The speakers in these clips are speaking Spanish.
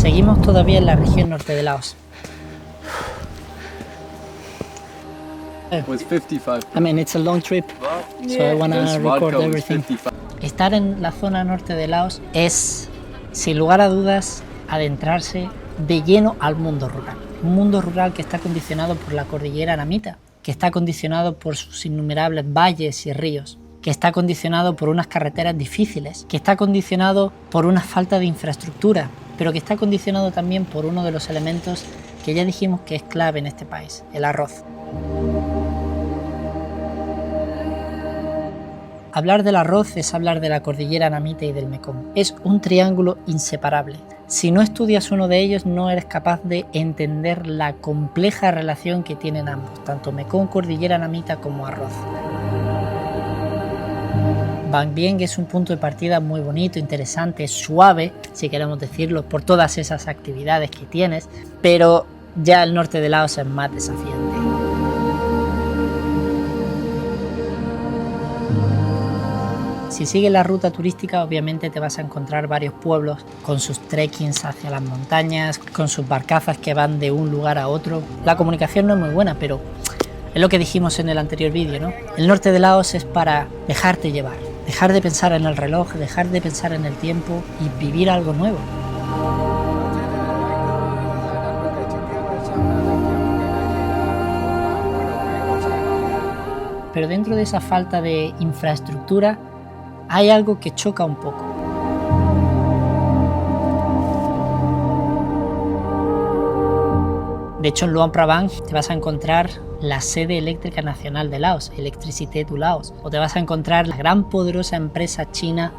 Seguimos todavía en la región norte de Laos. Was 55. I mean, it's a long trip, so I wanna The record Swadka was everything. 55. Estar en la zona norte de Laos es, sin lugar a dudas, adentrarse de lleno al mundo rural. Un mundo rural que está condicionado por la cordillera Namita, que está condicionado por sus innumerables valles y ríos, que está condicionado por unas carreteras difíciles, que está condicionado por una falta de infraestructura, pero que está condicionado también por uno de los elementos que ya dijimos que es clave en este país, el arroz. Hablar del arroz es hablar de la cordillera Namita y del Mekong. Es un triángulo inseparable. Si no estudias uno de ellos, no eres capaz de entender la compleja relación que tienen ambos, tanto Mekong, cordillera Namita, como arroz. Ban Vieng es un punto de partida muy bonito, interesante, suave, si queremos decirlo, por todas esas actividades que tienes, pero ya el norte de Laos es más desafiante. Si sigues la ruta turística, obviamente te vas a encontrar varios pueblos con sus trekkings hacia las montañas, con sus barcazas que van de un lugar a otro. La comunicación no es muy buena, pero es lo que dijimos en el anterior vídeo, ¿no? El norte de Laos es para dejarte llevar, dejar de pensar en el reloj, dejar de pensar en el tiempo y vivir algo nuevo. Pero dentro de esa falta de infraestructura hay algo que choca un poco. De hecho, en Luang Prabang te vas a encontrar la sede eléctrica nacional de Laos, Electricité du Laos, o te vas a encontrar la gran poderosa empresa china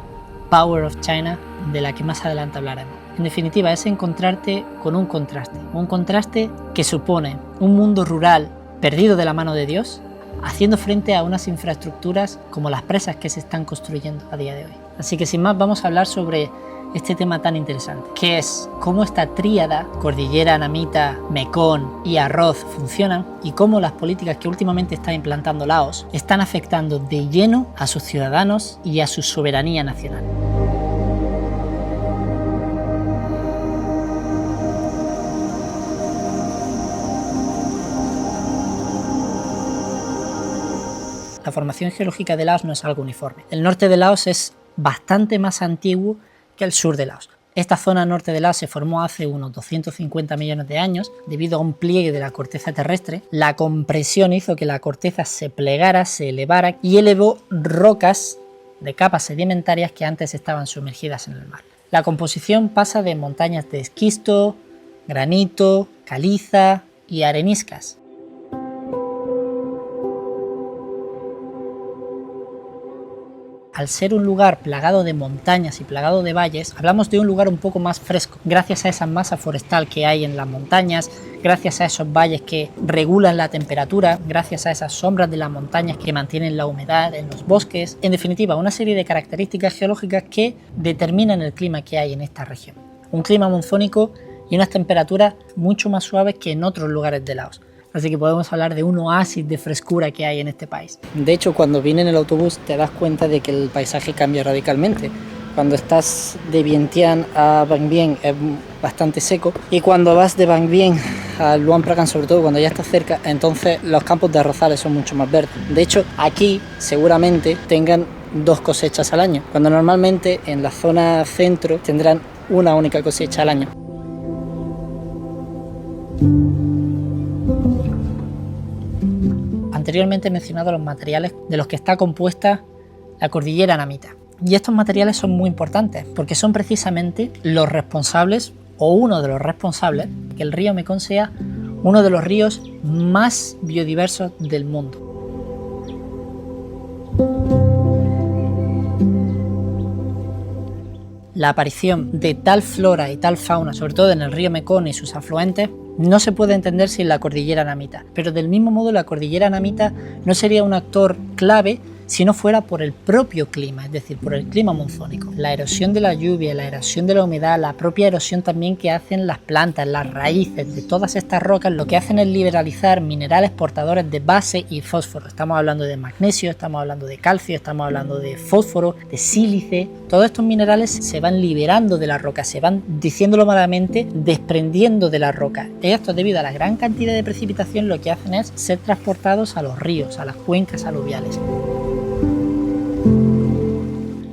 Power of China, de la que más adelante hablaremos. En definitiva, es encontrarte con un contraste que supone un mundo rural perdido de la mano de Dios, haciendo frente a unas infraestructuras como las presas que se están construyendo a día de hoy. Así que sin más vamos a hablar sobre este tema tan interesante, que es cómo esta tríada, cordillera Namita, Mekong y arroz funcionan y cómo las políticas que últimamente está implantando Laos están afectando de lleno a sus ciudadanos y a su soberanía nacional. La formación geológica de Laos no es algo uniforme. El norte de Laos es bastante más antiguo que el sur de Laos. Esta zona norte de Laos se formó hace unos 250 millones de años debido a un pliegue de la corteza terrestre. La compresión hizo que la corteza se plegara, se elevara y elevó rocas de capas sedimentarias que antes estaban sumergidas en el mar. La composición pasa de montañas de esquisto, granito, caliza y areniscas. Al ser un lugar plagado de montañas y plagado de valles, hablamos de un lugar un poco más fresco, gracias a esa masa forestal que hay en las montañas, gracias a esos valles que regulan la temperatura, gracias a esas sombras de las montañas que mantienen la humedad en los bosques. En definitiva, una serie de características geológicas que determinan el clima que hay en esta región. Un clima monzónico y unas temperaturas mucho más suaves que en otros lugares de Laos. Así que podemos hablar de un oasis de frescura que hay en este país. De hecho, cuando vienes en el autobús te das cuenta de que el paisaje cambia radicalmente. Cuando estás de Vientiane a Ban Vieng es bastante seco y cuando vas de Ban Vieng a Luang Prabang, sobre todo cuando ya estás cerca, entonces los campos de arrozales son mucho más verdes. De hecho, aquí seguramente tengan 2 cosechas al año, cuando normalmente en la zona centro tendrán una única cosecha al año. Anteriormente he mencionado los materiales de los que está compuesta la cordillera Namita. Y estos materiales son muy importantes porque son precisamente los responsables, o uno de los responsables, que el río Mekong sea uno de los ríos más biodiversos del mundo. La aparición de tal flora y tal fauna, sobre todo en el río Mekong y sus afluentes, no se puede entender sin la cordillera Namita. Pero del mismo modo la cordillera Namita no sería un actor clave si no fuera por el propio clima, es decir, por el clima monzónico. La erosión de la lluvia, la erosión de la humedad, la propia erosión también que hacen las plantas, las raíces de todas estas rocas, lo que hacen es liberalizar minerales portadores de base y fósforo. Estamos hablando de magnesio, estamos hablando de calcio, estamos hablando de fósforo, de sílice. Todos estos minerales se van liberando de la roca, se van, diciéndolo malamente, desprendiendo de la roca. Esto, debido a la gran cantidad de precipitación, lo que hacen es ser transportados a los ríos, a las cuencas aluviales.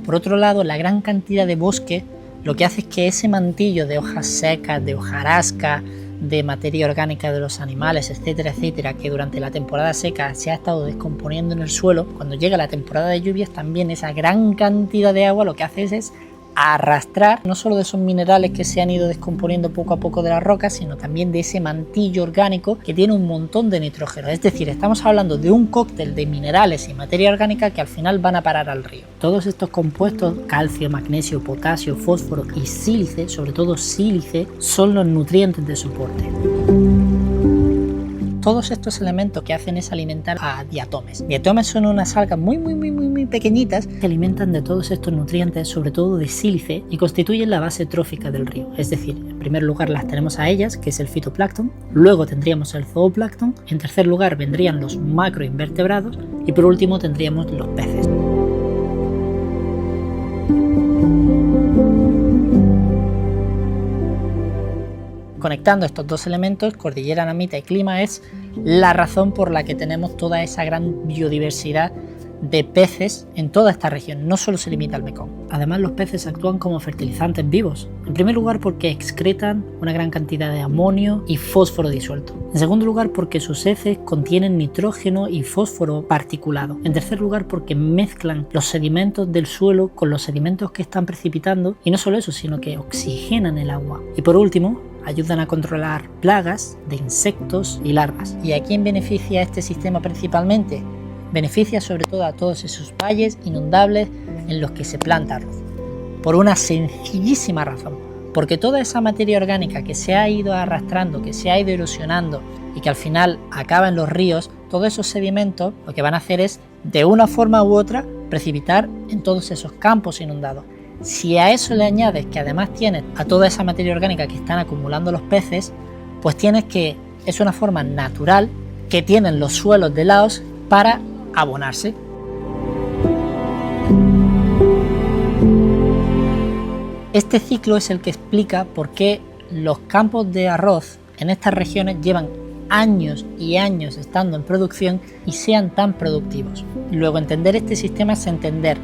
Por otro lado, la gran cantidad de bosque lo que hace es que ese mantillo de hojas secas, de hojarasca, de materia orgánica de los animales, etcétera, etcétera, que durante la temporada seca se ha estado descomponiendo en el suelo, cuando llega la temporada de lluvias, también esa gran cantidad de agua lo que hace es arrastrar no solo de esos minerales que se han ido descomponiendo poco a poco de las rocas, sino también de ese mantillo orgánico que tiene un montón de nitrógeno. Es decir, estamos hablando de un cóctel de minerales y materia orgánica que al final van a parar al río. Todos estos compuestos, calcio, magnesio, potasio, fósforo y sílice, sobre todo sílice, son los nutrientes de soporte. Todos estos elementos que hacen es alimentar a diatomeas. Diatomeas son unas algas muy pequeñitas que alimentan de todos estos nutrientes, sobre todo de sílice, y constituyen la base trófica del río. Es decir, en primer lugar las tenemos a ellas, que es el fitoplancton, luego tendríamos el zooplancton, en tercer lugar vendrían los macroinvertebrados y por último tendríamos los peces. Conectando estos dos elementos, cordillera namita y clima, es la razón por la que tenemos toda esa gran biodiversidad de peces en toda esta región. No solo se limita al Mekong. Además, los peces actúan como fertilizantes vivos. En primer lugar, porque excretan una gran cantidad de amonio y fósforo disuelto. En segundo lugar, porque sus heces contienen nitrógeno y fósforo particulado. En tercer lugar, porque mezclan los sedimentos del suelo con los sedimentos que están precipitando, y no solo eso, sino que oxigenan el agua. Y por último, ayudan a controlar plagas de insectos y larvas. ¿Y a quién beneficia este sistema principalmente? Beneficia sobre todo a todos esos valles inundables en los que se planta arroz. Por una sencillísima razón, porque toda esa materia orgánica que se ha ido arrastrando, que se ha ido erosionando y que al final acaba en los ríos, todos esos sedimentos lo que van a hacer es, de una forma u otra, precipitar en todos esos campos inundados. Si a eso le añades que además tienes a toda esa materia orgánica que están acumulando los peces, pues tienes que es una forma natural que tienen los suelos de Laos para abonarse. Este ciclo es el que explica por qué los campos de arroz en estas regiones llevan años y años estando en producción y sean tan productivos. Luego, entender este sistema es entender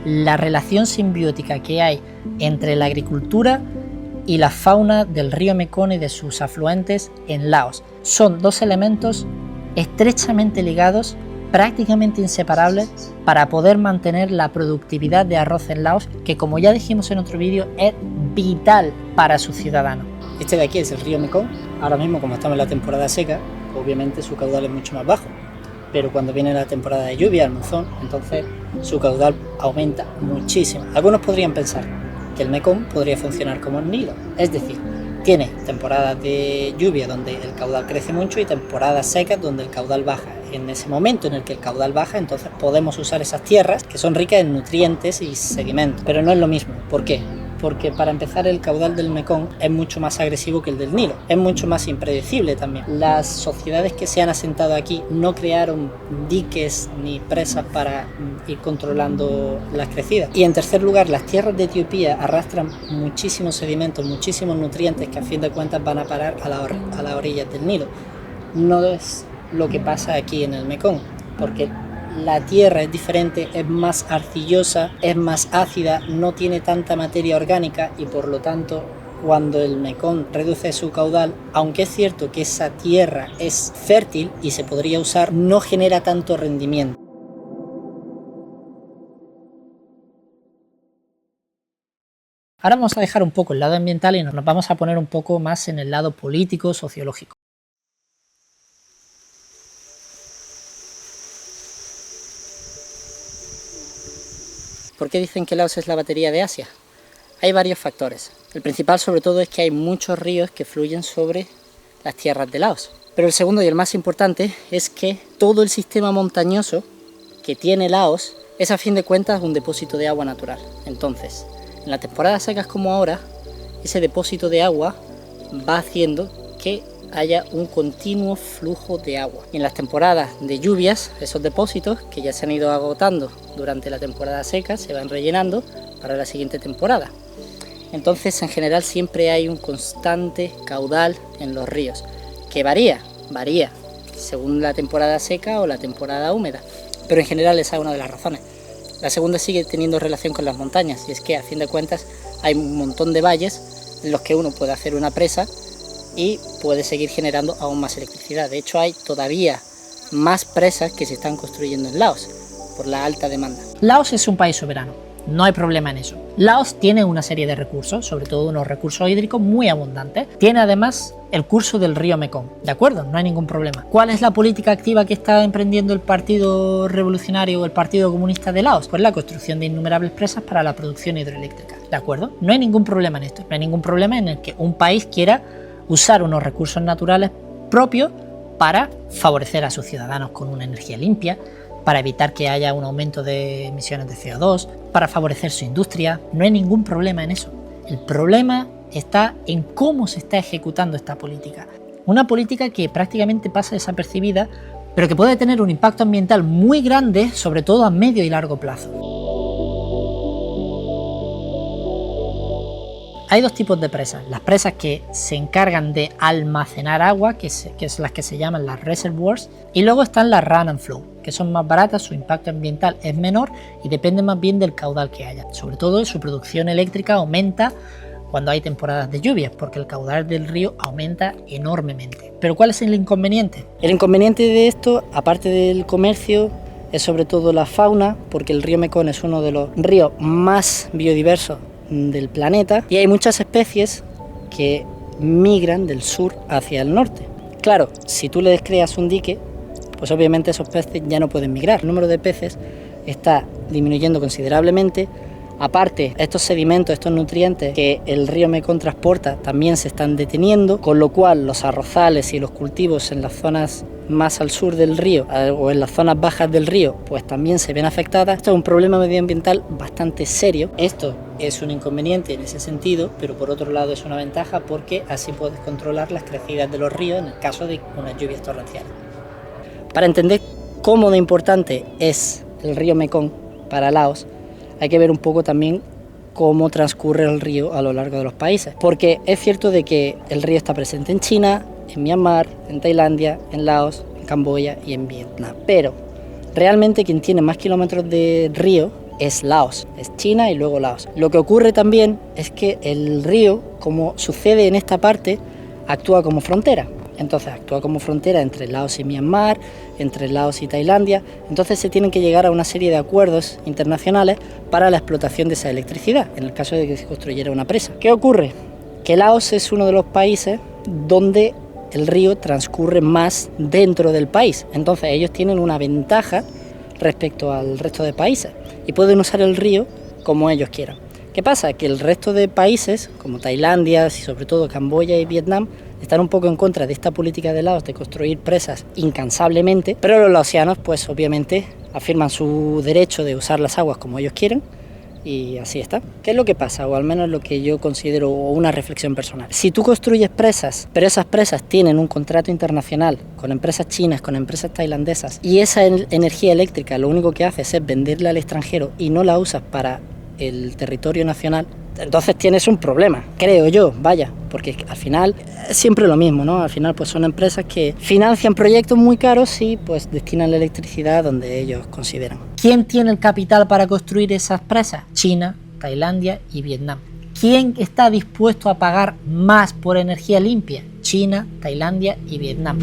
la relación simbiótica que hay entre la agricultura y la fauna del río Mekong y de sus afluentes en Laos. Son dos elementos estrechamente ligados, prácticamente inseparables, para poder mantener la productividad de arroz en Laos, que, como ya dijimos en otro vídeo, es vital para sus ciudadanos. Este de aquí es el río Mekong. Ahora mismo, como estamos en la temporada seca, obviamente su caudal es mucho más bajo, pero cuando viene la temporada de lluvia, el monzón, entonces su caudal aumenta muchísimo. Algunos podrían pensar que el Mekong podría funcionar como el Nilo, es decir, tiene temporadas de lluvia donde el caudal crece mucho y temporadas secas donde el caudal baja. En ese momento en el que el caudal baja, entonces podemos usar esas tierras que son ricas en nutrientes y sedimentos, pero no es lo mismo. ¿Por qué? Porque para empezar, el caudal del Mekong es mucho más agresivo que el del Nilo, es mucho más impredecible también. Las sociedades que se han asentado aquí no crearon diques ni presas para ir controlando las crecidas. Y en tercer lugar, las tierras de Etiopía arrastran muchísimos sedimentos, muchísimos nutrientes que a fin de cuentas van a parar a las orillas del Nilo. No es lo que pasa aquí en el Mekong, porque la tierra es diferente, es más arcillosa, es más ácida, no tiene tanta materia orgánica y por lo tanto, cuando el Mekong reduce su caudal, aunque es cierto que esa tierra es fértil y se podría usar, no genera tanto rendimiento. Ahora vamos a dejar un poco el lado ambiental y nos vamos a poner un poco más en el lado político, sociológico. ¿Por qué dicen que Laos es la batería de Asia? Hay varios factores. El principal, sobre todo, es que hay muchos ríos que fluyen sobre las tierras de Laos. Pero el segundo y el más importante es que todo el sistema montañoso que tiene Laos Es a fin de cuentas un depósito de agua natural. Entonces, en las temporadas secas como ahora, ese depósito de agua va haciendo que haya un continuo flujo de agua. Y en las temporadas de lluvias, esos depósitos que ya se han ido agotando durante la temporada seca se van rellenando para la siguiente temporada. Entonces, en general siempre hay un constante caudal en los ríos, que varía según la temporada seca o la temporada húmeda, pero en general esa es una de las razones. La segunda sigue teniendo relación con las montañas, y es que a fin de cuentas hay un montón de valles en los que uno puede hacer una presa y puede seguir generando aún más electricidad. De hecho, hay todavía más presas que se están construyendo en Laos por la alta demanda. Laos es un país soberano, no hay problema en eso. Laos tiene una serie de recursos, sobre todo unos recursos hídricos muy abundantes. Tiene además el curso del río Mekong, ¿de acuerdo? No hay ningún problema. ¿Cuál es la política activa que está emprendiendo el Partido Revolucionario o el Partido Comunista de Laos? Pues la construcción de innumerables presas para la producción hidroeléctrica, ¿de acuerdo? No hay ningún problema en esto, no hay ningún problema en el que un país quiera usar unos recursos naturales propios para favorecer a sus ciudadanos con una energía limpia, para evitar que haya un aumento de emisiones de CO2, para favorecer su industria. No hay ningún problema en eso. El problema está en cómo se está ejecutando esta política. Una política que prácticamente pasa desapercibida, pero que puede tener un impacto ambiental muy grande, sobre todo a medio y largo plazo. Hay dos tipos de presas, las presas que se encargan de almacenar agua, que son las que se llaman las reservoirs, y luego están las run and flow, que son más baratas, su impacto ambiental es menor y depende más bien del caudal que haya. Sobre todo su producción eléctrica aumenta cuando hay temporadas de lluvias, porque el caudal del río aumenta enormemente. Pero ¿cuál es el inconveniente? El inconveniente de esto, aparte del comercio, es sobre todo la fauna, porque el río Mekong es uno de los ríos más biodiversos del planeta y hay muchas especies que migran del sur hacia el norte. Claro, si tú le descreas un dique, pues obviamente esos peces ya no pueden migrar. El número de peces está disminuyendo considerablemente. Aparte, estos sedimentos, estos nutrientes que el río Mekong transporta también se están deteniendo, con lo cual los arrozales y los cultivos en las zonas más al sur del río o en las zonas bajas del río pues también se ven afectadas. Esto es un problema medioambiental bastante serio. Esto es un inconveniente en ese sentido, pero por otro lado es una ventaja porque así puedes controlar las crecidas de los ríos en el caso de unas lluvias torrenciales. Para entender cómo de importante es el río Mekong para Laos, hay que ver un poco también cómo transcurre el río a lo largo de los países, porque es cierto de que el río está presente en China, en Myanmar, en Tailandia, en Laos, en Camboya y en Vietnam, pero realmente quien tiene más kilómetros de río es Laos, es China y luego Laos. Lo que ocurre también es que el río, como sucede en esta parte, actúa como frontera. Entonces actúa como frontera entre Laos y Myanmar, entre Laos y Tailandia. Entonces se tienen que llegar a una serie de acuerdos internacionales para la explotación de esa electricidad, en el caso de que se construyera una presa. ¿Qué ocurre? Que Laos es uno de los países donde el río transcurre más dentro del país. Entonces ellos tienen una ventaja respecto al resto de países y pueden usar el río como ellos quieran. ¿Qué pasa? Que el resto de países, como Tailandia y sobre todo Camboya y Vietnam, están un poco en contra de esta política de Laos de construir presas incansablemente, pero los laosianos pues obviamente afirman su derecho de usar las aguas como ellos quieren y así está. ¿Qué es lo que pasa? O al menos lo que yo considero una reflexión personal. Si tú construyes presas, pero esas presas tienen un contrato internacional con empresas chinas, con empresas tailandesas, y esa energía eléctrica lo único que haces es venderla al extranjero y no la usas para el territorio nacional, entonces tienes un problema, creo yo, vaya, porque al final es siempre lo mismo, ¿no? Al final pues son empresas que financian proyectos muy caros y pues destinan la electricidad donde ellos consideran. ¿Quién tiene el capital para construir esas presas? China, Tailandia y Vietnam. ¿Quién está dispuesto a pagar más por energía limpia? China, Tailandia y Vietnam.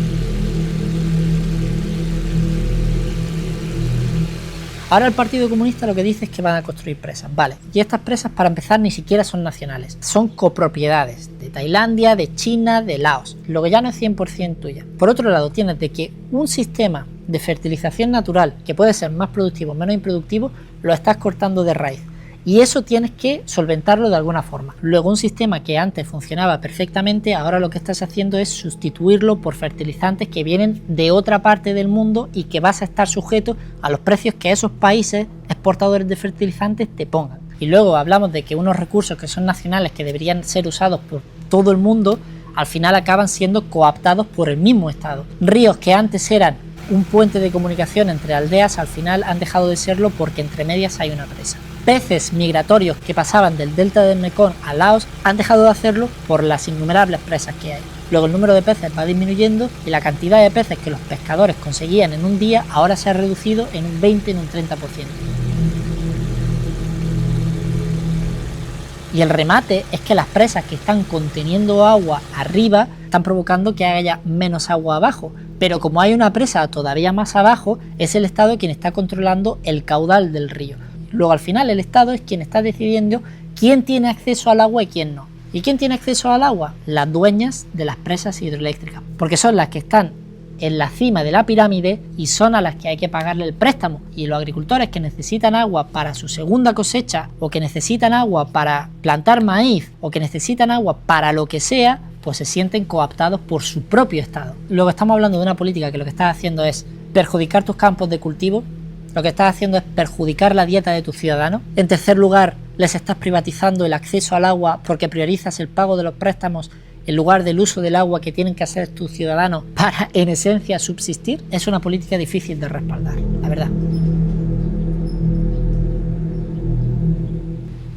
Ahora el Partido Comunista lo que dice es que van a construir presas, vale, y estas presas para empezar ni siquiera son nacionales, son copropiedades de Tailandia, de China, de Laos, lo que ya no es 100% tuya. Por otro lado tienes de que un sistema de fertilización natural que puede ser más productivo o menos improductivo lo estás cortando de raíz y eso tienes que solventarlo de alguna forma. Luego un sistema que antes funcionaba perfectamente, ahora lo que estás haciendo es sustituirlo por fertilizantes que vienen de otra parte del mundo y que vas a estar sujeto a los precios que esos países exportadores de fertilizantes te pongan. Y luego hablamos de que unos recursos que son nacionales, que deberían ser usados por todo el mundo, al final acaban siendo cooptados por el mismo Estado. Ríos que antes eran un puente de comunicación entre aldeas, al final han dejado de serlo porque entre medias hay una presa. Peces migratorios que pasaban del delta del Mekong a Laos han dejado de hacerlo por las innumerables presas que hay. Luego el número de peces va disminuyendo y la cantidad de peces que los pescadores conseguían en un día ahora se ha reducido en un 20, en un 30%. Y el remate es que las presas que están conteniendo agua arriba están provocando que haya menos agua abajo. Pero como hay una presa todavía más abajo, es el Estado quien está controlando el caudal del río. Luego al final el Estado es quien está decidiendo quién tiene acceso al agua y quién no. ¿Y quién tiene acceso al agua? Las dueñas de las presas hidroeléctricas, porque son las que están en la cima de la pirámide y son a las que hay que pagarle el préstamo. Y los agricultores que necesitan agua para su segunda cosecha, o que necesitan agua para plantar maíz, o que necesitan agua para lo que sea, pues se sienten cooptados por su propio Estado. Luego estamos hablando de una política que lo que está haciendo es perjudicar tus campos de cultivo, lo que estás haciendo es perjudicar la dieta de tus ciudadanos. En tercer lugar, les estás privatizando el acceso al agua porque priorizas el pago de los préstamos en lugar del uso del agua que tienen que hacer tus ciudadanos para, en esencia, subsistir. Es una política difícil de respaldar, la verdad.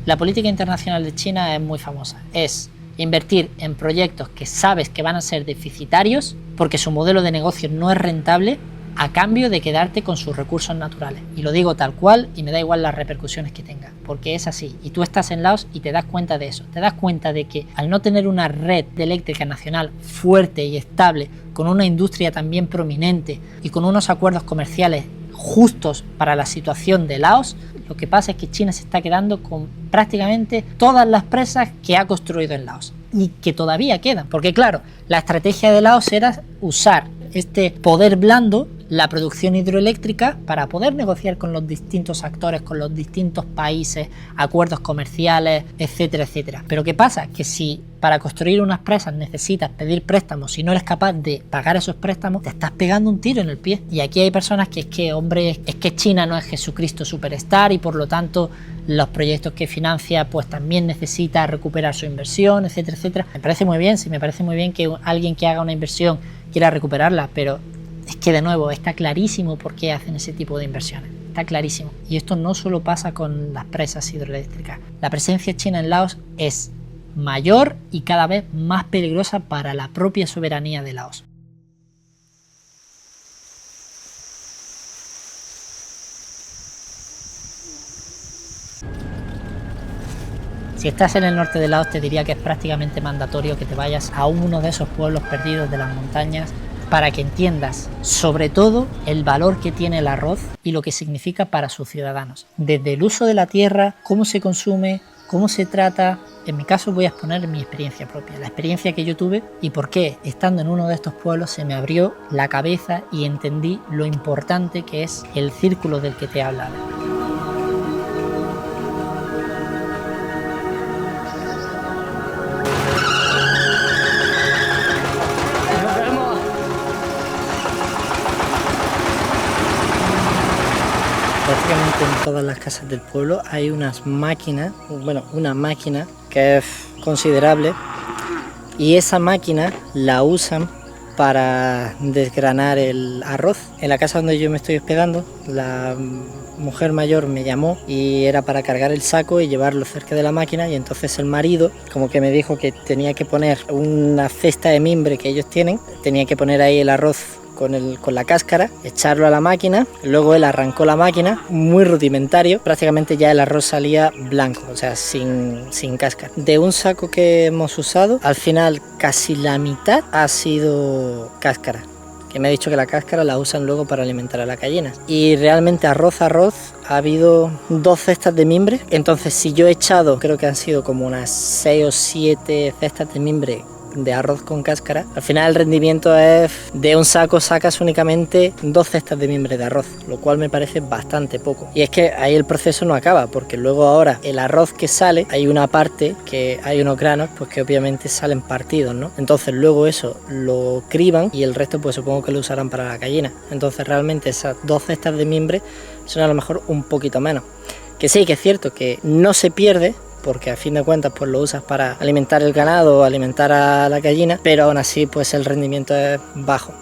La política internacional de China es muy famosa. Es invertir en proyectos que sabes que van a ser deficitarios porque su modelo de negocio no es rentable, a cambio de quedarte con sus recursos naturales. Y lo digo tal cual y me da igual las repercusiones que tenga, porque es así. Y tú estás en Laos y te das cuenta de eso. Te das cuenta de que al no tener una red de eléctrica nacional fuerte y estable, con una industria también prominente y con unos acuerdos comerciales justos para la situación de Laos, lo que pasa es que China se está quedando con prácticamente todas las presas que ha construido en Laos y que todavía quedan. Porque claro, la estrategia de Laos era usar este poder blando, la producción hidroeléctrica, para poder negociar con los distintos actores, con los distintos países, acuerdos comerciales, etcétera, etcétera. Pero ¿qué pasa? Que si para construir unas presas necesitas pedir préstamos y no eres capaz de pagar esos préstamos, te estás pegando un tiro en el pie. Y aquí hay personas que es que China no es Jesucristo Superstar y por lo tanto los proyectos que financia pues también necesita recuperar su inversión, etcétera, etcétera. Me parece muy bien, sí, me parece muy bien que alguien que haga una inversión quiera recuperarla, pero es que de nuevo está clarísimo por qué hacen ese tipo de inversiones. Está clarísimo. Y esto no solo pasa con las presas hidroeléctricas. La presencia china en Laos es mayor y cada vez más peligrosa para la propia soberanía de Laos. Si estás en el norte de Laos, te diría que es prácticamente mandatorio que te vayas a uno de esos pueblos perdidos de las montañas para que entiendas, sobre todo, el valor que tiene el arroz y lo que significa para sus ciudadanos. Desde el uso de la tierra, cómo se consume, cómo se trata. En mi caso voy a exponer mi experiencia propia, la experiencia que yo tuve y por qué, estando en uno de estos pueblos, se me abrió la cabeza y entendí lo importante que es el círculo del que te he hablado. Prácticamente en todas las casas del pueblo hay unas máquinas, una máquina que es considerable y esa máquina la usan para desgranar el arroz. En la casa donde yo me estoy hospedando, la mujer mayor me llamó y era para cargar el saco y llevarlo cerca de la máquina y entonces el marido como que me dijo que tenía que poner una cesta de mimbre que ellos tienen, tenía que poner ahí el arroz con la cáscara, echarlo a la máquina, luego él arrancó la máquina, muy rudimentario, prácticamente ya el arroz salía blanco, o sea, sin cáscara. De un saco que hemos usado, al final casi la mitad ha sido cáscara, que me ha dicho que la cáscara la usan luego para alimentar a las gallinas. Y realmente arroz ha habido 2 cestas de mimbre, entonces si yo he echado, creo que han sido como unas 6 o 7 cestas de mimbre de arroz con cáscara, al final el rendimiento es de un saco sacas únicamente 2 cestas de miembros de arroz, lo cual me parece bastante poco. Y es que ahí el proceso no acaba, porque luego ahora el arroz que sale, hay una parte que hay unos granos pues que obviamente salen partidos, ¿no? Entonces luego eso lo criban y el resto pues supongo que lo usarán para la gallina. Entonces realmente esas 2 cestas de miembros son a lo mejor un poquito menos. Que sí, que es cierto que no se pierde, porque a fin de cuentas pues lo usas para alimentar el ganado o alimentar a la gallina, pero aún así pues el rendimiento es bajo.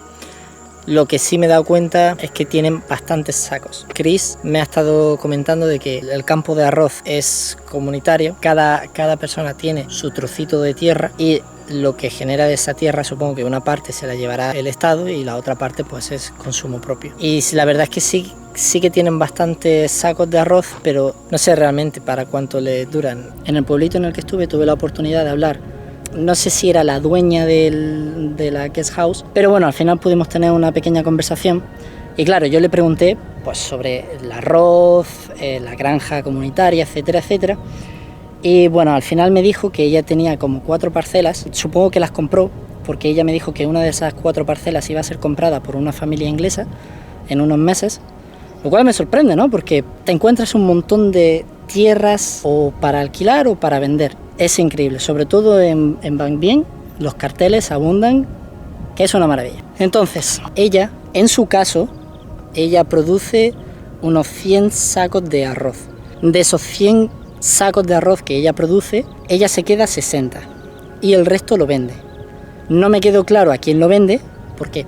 Lo que sí me he dado cuenta es que tienen bastantes sacos. Chris me ha estado comentando de que el campo de arroz es comunitario, cada persona tiene su trocito de tierra y lo que genera de esa tierra supongo que una parte se la llevará el Estado y la otra parte pues es consumo propio. Y la verdad es que sí que tienen bastantes sacos de arroz, pero no sé realmente para cuánto les duran. En el pueblito en el que estuve tuve la oportunidad de hablar, no sé si era la dueña de la guest house, pero bueno, al final pudimos tener una pequeña conversación y claro, yo le pregunté pues sobre el arroz, la granja comunitaria, etcétera, etcétera. Y bueno, al final me dijo que ella tenía como 4 parcelas, supongo que las compró porque ella me dijo que una de esas 4 parcelas iba a ser comprada por una familia inglesa en unos meses, lo cual me sorprende, ¿no? Porque te encuentras un montón de tierras o para alquilar o para vender. Es increíble, sobre todo en Ban Bien, los carteles abundan, que es una maravilla. Entonces, ella, en su caso, ella produce unos 100 sacos de arroz. De esos 100 sacos de arroz que ella produce, ella se queda 60 y el resto lo vende. No me quedó claro a quién lo vende, porque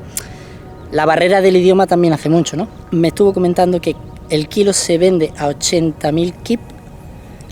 la barrera del idioma también hace mucho, ¿no? Me estuvo comentando que el kilo se vende a 80.000 kip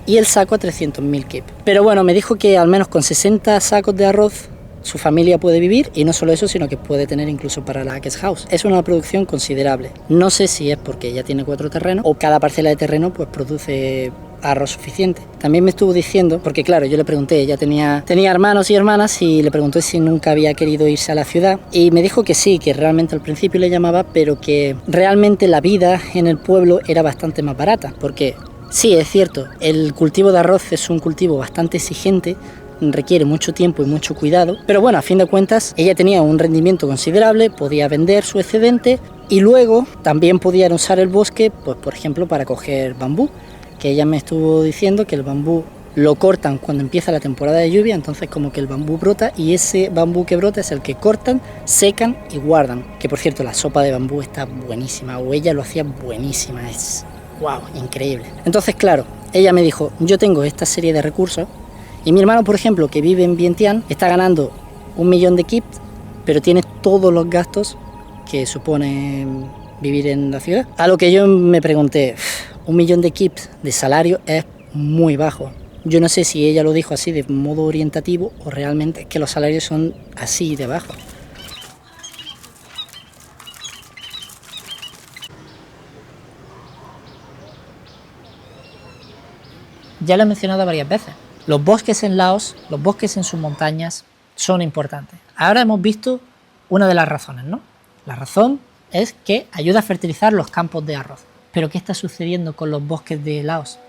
y el saco a 300.000 kip. Pero bueno, me dijo que al menos con 60 sacos de arroz su familia puede vivir y no solo eso, sino que puede tener incluso para la guest house. Es una producción considerable. No sé si es porque ella tiene 4 terrenos o cada parcela de terreno pues produce arroz suficiente. También me estuvo diciendo, porque claro, yo le pregunté, ella tenía hermanos y hermanas y le pregunté si nunca había querido irse a la ciudad y me dijo que sí, que realmente al principio le llamaba, pero que realmente la vida en el pueblo era bastante más barata, porque sí, es cierto, el cultivo de arroz es un cultivo bastante exigente, requiere mucho tiempo y mucho cuidado, pero bueno, a fin de cuentas ella tenía un rendimiento considerable, podía vender su excedente y luego también podían usar el bosque, pues por ejemplo para coger bambú, que ella me estuvo diciendo que el bambú lo cortan cuando empieza la temporada de lluvia, entonces como que el bambú brota y ese bambú que brota es el que cortan, secan y guardan, que por cierto la sopa de bambú está buenísima, o ella lo hacía buenísima, es wow, increíble. Entonces claro, ella me dijo, yo tengo esta serie de recursos y mi hermano por ejemplo que vive en Vientiane está ganando 1 millón de kips, pero tiene todos los gastos que supone vivir en la ciudad. A lo que yo me pregunté, 1 millón de kips de salario es muy bajo. Yo no sé si ella lo dijo así de modo orientativo o realmente es que los salarios son así de bajos. Ya lo he mencionado varias veces. Los bosques en Laos, los bosques en sus montañas son importantes. Ahora hemos visto una de las razones, ¿no? La razón es que ayuda a fertilizar los campos de arroz. ¿Pero qué está sucediendo con los bosques de Laos?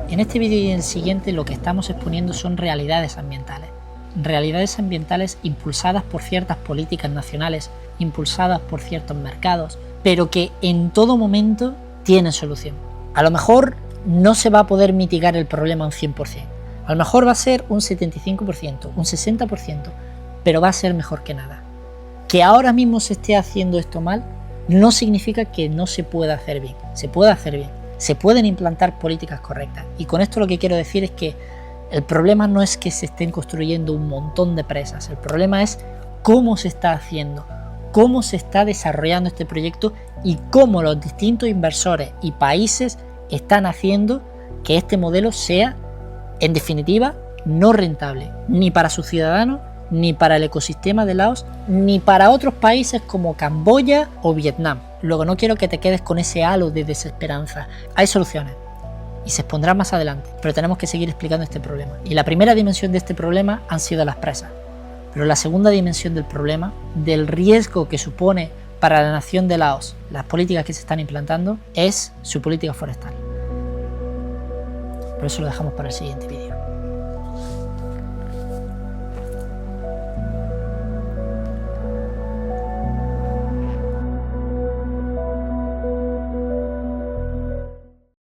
En este vídeo y en el siguiente lo que estamos exponiendo son realidades ambientales. Realidades ambientales impulsadas por ciertas políticas nacionales, impulsadas por ciertos mercados, pero que en todo momento tienen solución. A lo mejor no se va a poder mitigar el problema un 100%. A lo mejor va a ser un 75%, un 60%, pero va a ser mejor que nada. Que ahora mismo se esté haciendo esto mal no significa que no se pueda hacer bien. Se puede hacer bien. Se pueden implantar políticas correctas. Y con esto lo que quiero decir es que el problema no es que se estén construyendo un montón de presas. El problema es cómo se está haciendo, cómo se está desarrollando este proyecto y cómo los distintos inversores y países están haciendo que este modelo sea, en definitiva, no rentable, ni para sus ciudadanos, ni para el ecosistema de Laos, ni para otros países como Camboya o Vietnam. Luego no quiero que te quedes con ese halo de desesperanza. Hay soluciones y se expondrá más adelante, pero tenemos que seguir explicando este problema. Y la primera dimensión de este problema han sido las presas. Pero la segunda dimensión del problema, del riesgo que supone para la nación de Laos, las políticas que se están implantando, es su política forestal. Por eso lo dejamos para el siguiente vídeo.